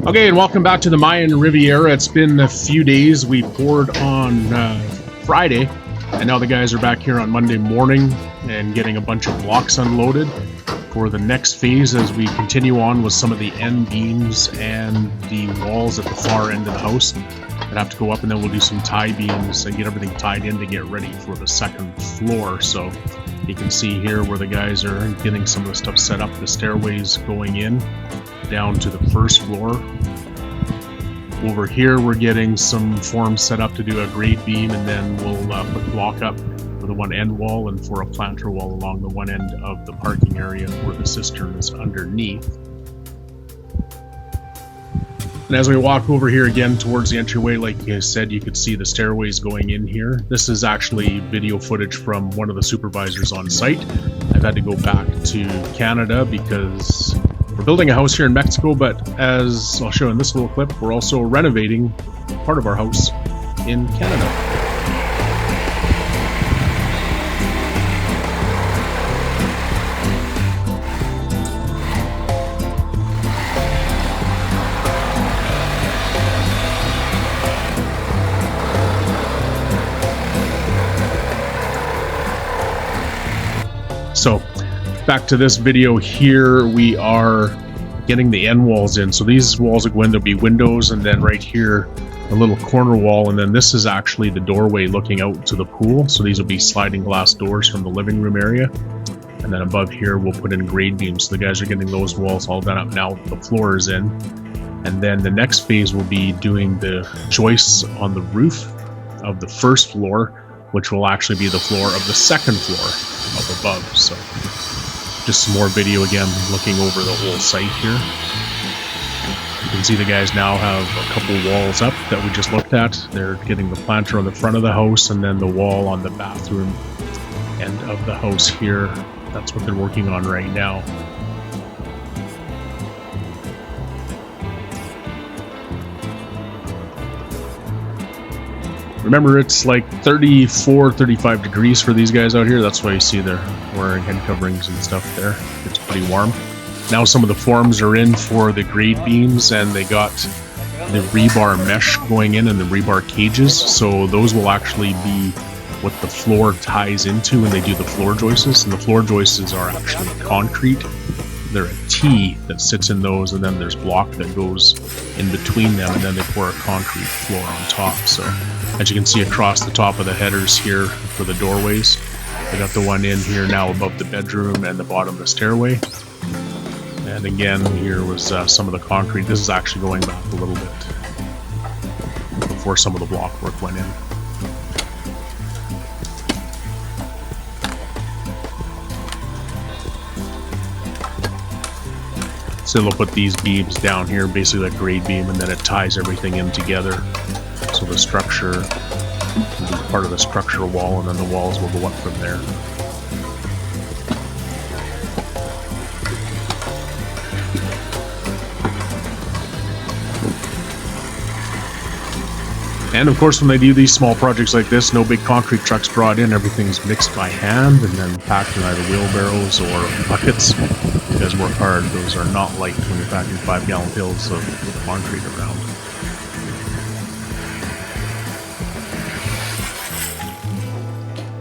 Okay, and welcome back to the Mayan Riviera. It's been a few days. We poured on Friday, and now the guys are back here on Monday morning and getting a bunch of blocks unloaded for the next phase as we continue on with some of the end beams and the walls at the far end of the house that have to go up, and then we'll do some tie beams and get everything tied in to get ready for the second floor. So you can see here where the guys are getting some of the stuff set up, the stairways going in down to the first floor. Over here we're getting some forms set up to do a grade beam, and then we'll put block up for the one end wall and for a planter wall along the one end of the parking area where the cistern is underneath. And as we walk over here again towards the entryway, like I said, you could see the stairways going in here. This is actually video footage from one of the supervisors on site. I've had to go back to Canada because we're building a house here in Mexico, but as I'll show in this little clip, we're also renovating part of our house in Canada. So back to this video here, we are getting the end walls in. So these walls are going to be windows, and then right here a little corner wall, and then this is actually the doorway looking out to the pool. So these will be sliding glass doors from the living room area, and then above here we'll put in grade beams. So the guys are getting those walls all done up now. The floor is in, and then the next phase will be doing the joists on the roof of the first floor, which will actually be the floor of the second floor up above. So just some more video again, looking over the whole site here. You can see the guys now have a couple walls up that we just looked at. They're getting the planter on the front of the house, and then the wall on the bathroom end of the house here. That's what they're working on right now. Remember, it's like 34, 35 degrees for these guys out here. That's why you see they're wearing head coverings and stuff there. It's pretty warm. Now some of the forms are in for the grade beams, and they got the rebar mesh going in and the rebar cages. So those will actually be what the floor ties into when they do the floor joists. And the floor joists are actually concrete. They're a T that sits in those, and then there's block that goes in between them, and then they pour a concrete floor on top. So as you can see across the top of the headers here for the doorways, they got the one in here now above the bedroom and the bottom of the stairway. And again, here was some of the concrete. This is actually going back a little bit before some of the block work went in. So they'll put these beams down here, basically that grade beam, and then it ties everything in together. So the structure will be part of the structural wall, and then the walls will go up from there. And of course, when they do these small projects like this, no big concrete trucks brought in. Everything's mixed by hand and then packed in either wheelbarrows or buckets. You guys work hard. Those are not light when you're packing 5-gallon pails of concrete around.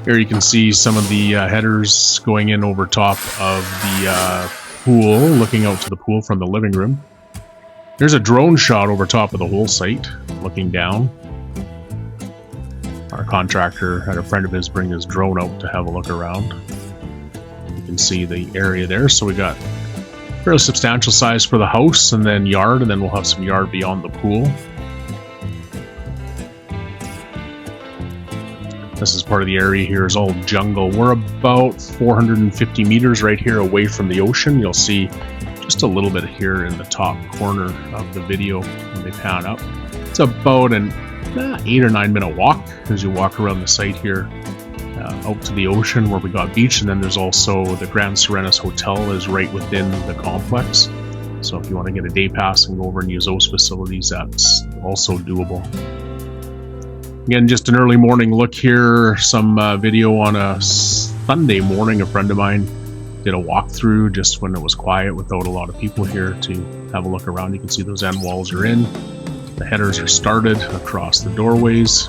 Here you can see some of the headers going in over top of the pool, looking out to the pool from the living room. There's a drone shot over top of the whole site, looking down. Our contractor had a friend of his bring his drone out to have a look around. You can see the area there. So we got fairly substantial size for the house, and then yard, and then we'll have some yard beyond the pool. This is part of the area here is all jungle. We're about 450 meters right here away from the ocean. You'll see just a little bit here in the top corner of the video when they pan up. It's about an 8 or 9 minute walk as you walk around the site here out to the ocean where we got beach, and then there's also the Grand Sirenis Hotel is right within the complex. So if you want to get a day pass and go over and use those facilities, that's also doable. Again, just an early morning look here, some video on a Sunday morning. A friend of mine did a walkthrough just when it was quiet without a lot of people here to have a look around. You can see those end walls are in. The headers are started across the doorways.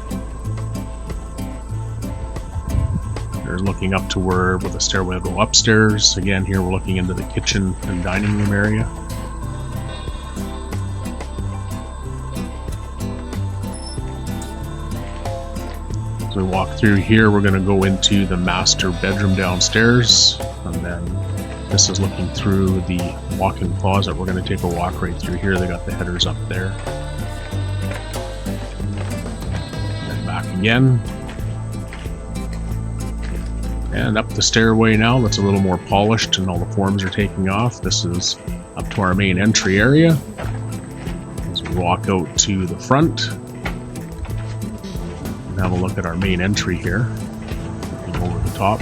They're looking up to where the stairway will go upstairs. Again, here we're looking into the kitchen and dining room area. As we walk through here, we're going to go into the master bedroom downstairs, and then this is looking through the walk-in closet. We're going to take a walk right through here. They got the headers up there. And back again. And up the stairway now, that's a little more polished and all the forms are taking off. This is up to our main entry area. As we walk out to the front, and have a look at our main entry here, looking over the top.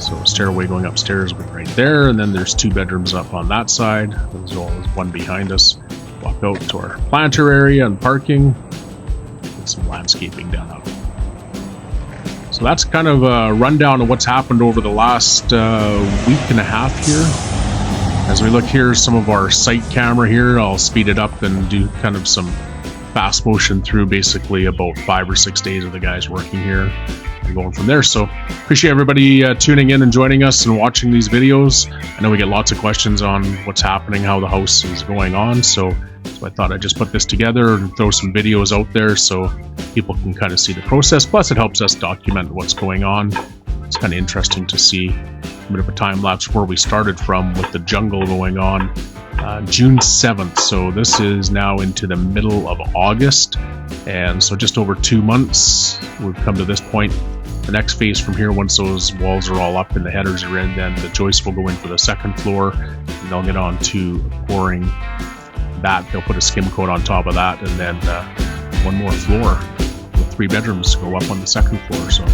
So a stairway going upstairs right there, and then there's 2 bedrooms up on that side, as well as one behind us. Walk out to our planter area and parking, and some landscaping down out. So that's kind of a rundown of what's happened over the last week and a half here. As we look here, some of our site camera here, I'll speed it up and do kind of some fast motion through basically about 5 or 6 days of the guys working here and going from there. So appreciate everybody tuning in and joining us and watching these videos. I know we get lots of questions on what's happening, how the house is going on. So I thought I'd just put this together and throw some videos out there so people can kind of see the process. Plus it helps us document what's going on. It's kind of interesting to see a bit of a time lapse where we started from with the jungle going on June 7th. So this is now into the middle of August. And so just over 2 months, we've come to this point. The next phase from here, once those walls are all up and the headers are in, then the joists will go in for the 2nd floor, and they'll get on to pouring that. They'll put a skim coat on top of that, and then 1 more floor with 3 bedrooms go up on the 2nd floor. So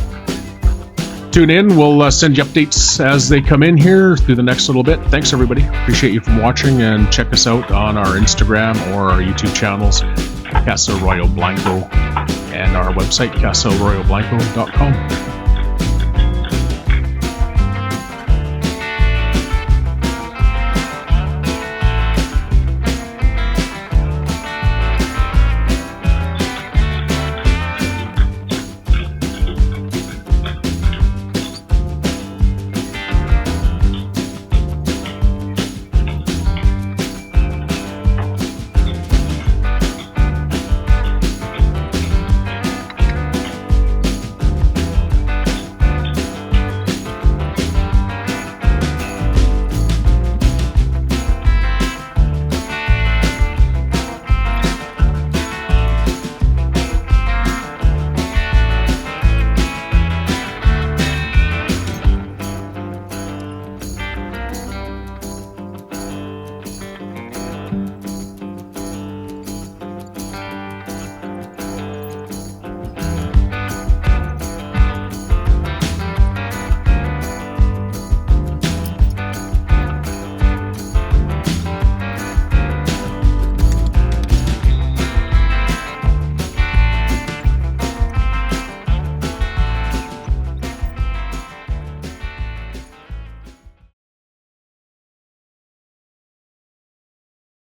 tune in. We'll send you updates as they come in here through the next little bit. Thanks everybody. Appreciate you from watching, and check us out on our Instagram or our YouTube channels, Casa Arroyo Blanco, and our website, casaarroyoblanco.com.